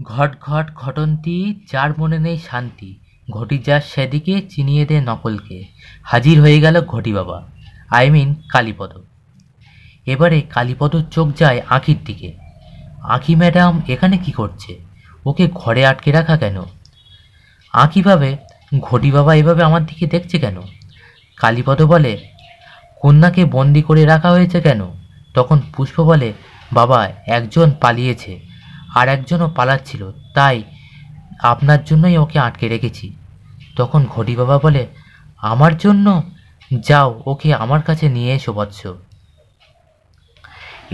ঘট ঘট ঘটন্তি, যার মনে নেই শান্তি, ঘটি যার সেদিকে চিনিয়ে দে নকলকে। হাজির হয়ে গেল ঘটি বাবা, কালীপদ। এবারে কালীপদর চোখ যায় আঁখির দিকে। আঁখি ম্যাডাম এখানে কি করছে? ওকে ঘরে আটকে রাখা কেন? আঁখি ভাবে, ঘটি বাবা এভাবে আমার দিকে দেখছে কেন? কালীপদ বলে, কন্যাকে বন্দি করে রাখা হয়েছে কেন? তখন পুষ্প বলে, বাবা একজন পালিয়েছে, আর একজনও পালাচ্ছিল, তাই আপনার জন্যই ওকে আটকে রেখেছি। তখন ঘটি বাবা বলে, আমার জন্য? যাও ওকে আমার কাছে নিয়ে এসো বৎস।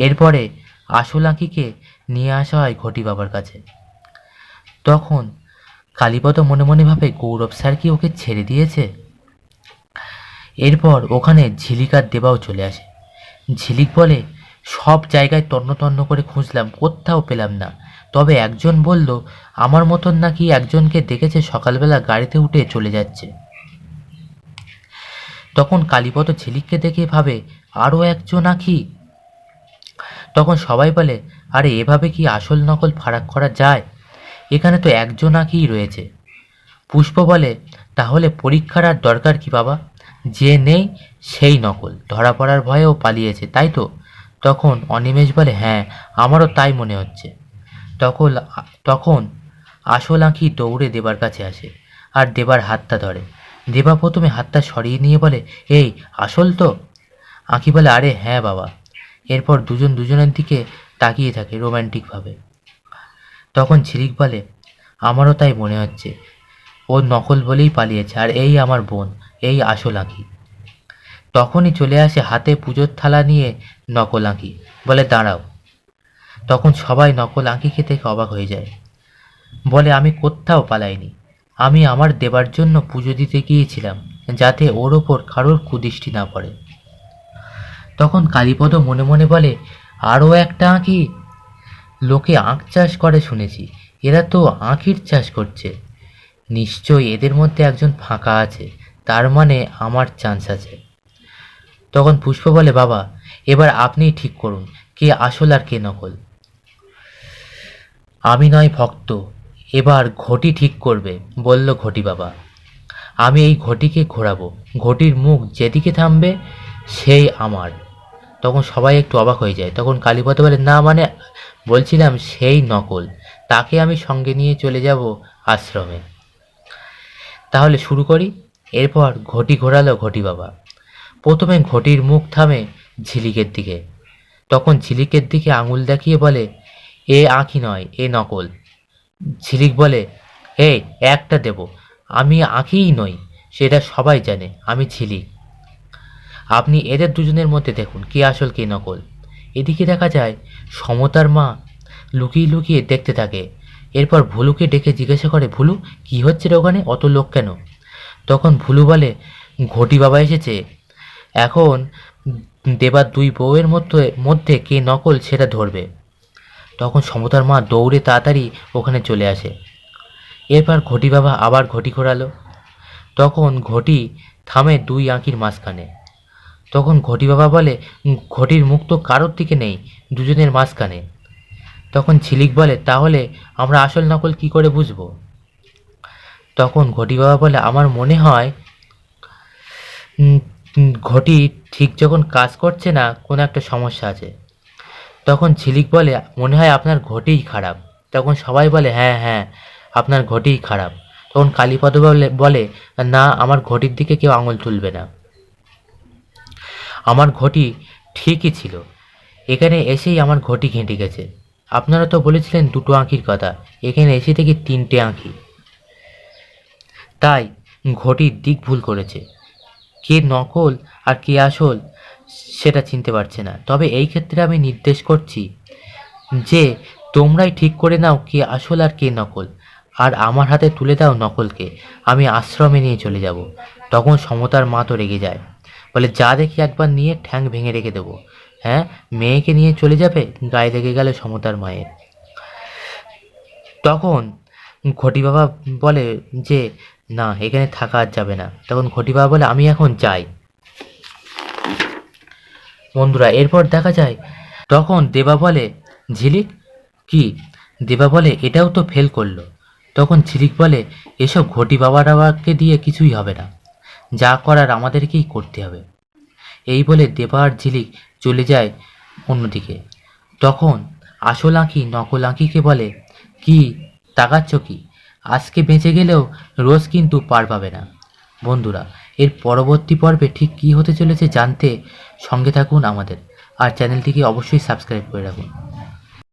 এরপরে আসল আঁকিকে নিয়ে আসা হয় ঘটি বাবার কাছে। তখন কালীপদ মনে মনে ভাবে, গৌরব স্যার কি ওকে ছেড়ে দিয়েছে? এরপর ওখানে ঝিলিক আর দেবাও চলে আসে। ঝিলিক বলে, সব জায়গায় তন্ন তন্ন করে খুঁজলাম, কোথাও পেলাম না। তবে একজন বলল আমার মতন নাকি একজনকে দেখেছে সকালবেলা গাড়িতে উঠে চলে যাচ্ছে। তখন কালীপদ ঝিলিককে দেখে ভাবে, আরও একজন আঁখি। তখন সবাই বলে, আরে এভাবে কি আসল নকল ফারাক করা যায়? এখানে তো একজন আঁকিই রয়েছে। পুষ্প বলে, তাহলে পরীক্ষার আর দরকার কি বাবা? যে নেই সেই নকল, ধরা পড়ার ভয়েও পালিয়েছে, তাই তো? তখন অনিমেষ বলে, হ্যাঁ আমারও তাই মনে হচ্ছে। তখন তখন আসল আঁখি দৌড়ে দেবার কাছে আসে আর দেবার হাতটা ধরে। দেবা প্রথমে হাতটা সরিয়ে নিয়ে বলে, এই আসল তো? আঁখি বলে, আরে হ্যাঁ বাবা। এরপর দুজন দুজনের দিকে তাকিয়ে থাকে রোম্যান্টিকভাবে। তখন ঝিলিক বলে, আমারও তাই মনে হচ্ছে, ও নকল বলেই পালিয়েছে, আর এই আমার বোন, এই আসল আঁখি। তখনই চলে আসে হাতে পুজোর থালা নিয়ে নকল আঁখি, বলে, দাঁড়াও। তখন সবাই নকল আঁকিকে দেখে অবাক হয়ে যায়। বলে, আমি কোথাও পালাইনি, আমি আমার দেবার জন্য পুজো দিতে গিয়েছিলাম, যাতে ওর ওপর কারোর কুদৃষ্টি না পড়ে। তখন কালীপদ মনে মনে বলে, আরও একটা আঁখি? লোকে আখ চাষ করে শুনেছি, এরা তো আঁখির চাষ করছে। নিশ্চয়ই এদের মধ্যে একজন ফাঁকা আছে, তার মানে আমার চান্স আছে। তখন পুষ্প বলে, বাবা এবার আপনিই ঠিক করুন, কে আসল আর কে নকল। আমি নয় ভক্ত, এবার ঘটি ঠিক করবে, বলল ঘটি বাবা। আমি এই ঘটিকে ঘোরাবো, ঘটির মুখ যেদিকে থামবে সেই আমার। তখন সবাই একটু অবাক হয়ে যায়। তখন কালীপদ বলে, না মানে বলছিলাম সেই নকল, তাকে আমি সঙ্গে নিয়ে চলে যাব আশ্রমে। তাহলে শুরু করি। এরপর ঘটি ঘোরালো ঘটি বাবা। প্রথমে ঘটির মুখ থামে ঝিলিকের দিকে। তখন ঝিলিকের দিকে আঙুল দেখিয়ে বলে, এ আঁখি নয়, এ নকল। ঝিলিক বলে, এই একটা দেব, আমি আঁখিই নই, সেটা সবাই জানে, আমি ঝিলিক। আপনি এদের দুজনের মধ্যে দেখুন কে আসল কে নকল। এদিকে দেখা যায় সমতার মা লুকিয়ে লুকিয়ে দেখতে থাকে। এরপর ভুলুকে ডেকে জিজ্ঞাসা করে, ভুলু কি হচ্ছে রে ওখানে, অত লোক কেন? তখন ভুলু বলে, ঘটি বাবা এসেছে, এখন দেবার দুই বউয়ের মধ্যে মধ্যে কে নকল সেটা ধরবে। তখন সমতার মা দৌড়ে তাড়াতাড়ি ওখানে চলে আসে। এরপর ঘটি বাবা আবার ঘটি ঘোরালো। তখন ঘটি থামে দুই আঁকির মাঝখানে। তখন ঘটি বাবা বলে, ঘটির মুখ তো কারোর দিকে নেই, দুজনের মাঝখানে। তখন ঝিলিক বলে, তাহলে আমরা আসল নকল কি করে বুঝবো? তখন ঘটি বাবা বলে, আমার মনে হয় ঘটি ঠিক যখন কাজ করছে না, কোনো একটা সমস্যা আছে। তখন ঝিলিক বলে, মনে হয় আপনার ঘটিই খারাপ। তখন সবাই বলে, হ্যাঁ হ্যাঁ আপনার ঘটিই খারাপ। তখন কালীপদ বলে, না আমার ঘটির দিকে কেউ আঙুল তুলবে না, আমার ঘটি ঠিকই ছিল, এখানে এসেই আমার ঘটি ঘেঁটে গেছে। আপনারা তো বলেছিলেন দুটো আঁখির কথা, এখানে এসে থেকে তিনটে আঁখি, তাই ঘটির দিক ভুল করেছে। কে নকল আর কে আসল সেটা চিনতে পারছে না। তবে এই ক্ষেত্রে আমি নির্দেশ করছি যে তোমরাই ঠিক করে নাও কে আসল আর কে নকল, আর আমার হাতে তুলে দাও নকলকে, আমি আশ্রমে নিয়ে চলে যাব। তখন সমতার মা তো রেগে যায়, বলে, যা দেখি একবার নিয়ে ঠ্যাং ভেঙে রেখে দেবো। হ্যাঁ, মেয়েকে নিয়ে চলে যাবে? গায়ে লেগে গেল সমতার মায়ের। তখন ঘটি বাবা বলে যে, না এখানে থাকা আর যাবে না। তখন ঘটি বাবা বলে, আমি এখন যাই। বন্ধুরা এরপর দেখা যায়, তখন দেবা বলে, ঝিলিক কি দেবা বলে এটাও তো ফেল করলো। তখন ঝিলিক বলে এসব ঘটি বাবাকে দিয়ে কিছুই হবে না, যা করার আমাদেরকেই করতে হবে। এই বলে দেবা আর ঝিলিক চলে যায় অন্যদিকে। তখন আসল আঁখি নকল আঁখিকে বলে, কি তাকাচ্ছ কি, আজকে বেঁচে গেলেও রোজ কিন্তু পার পাবে না। বন্ধুরা, এর পরবর্তী পর্বে ঠিক কী হতে চলেছে জানতে সঙ্গে থাকুন আমাদের, আর চ্যানেলটিকে অবশ্যই সাবস্ক্রাইব করে রাখুন।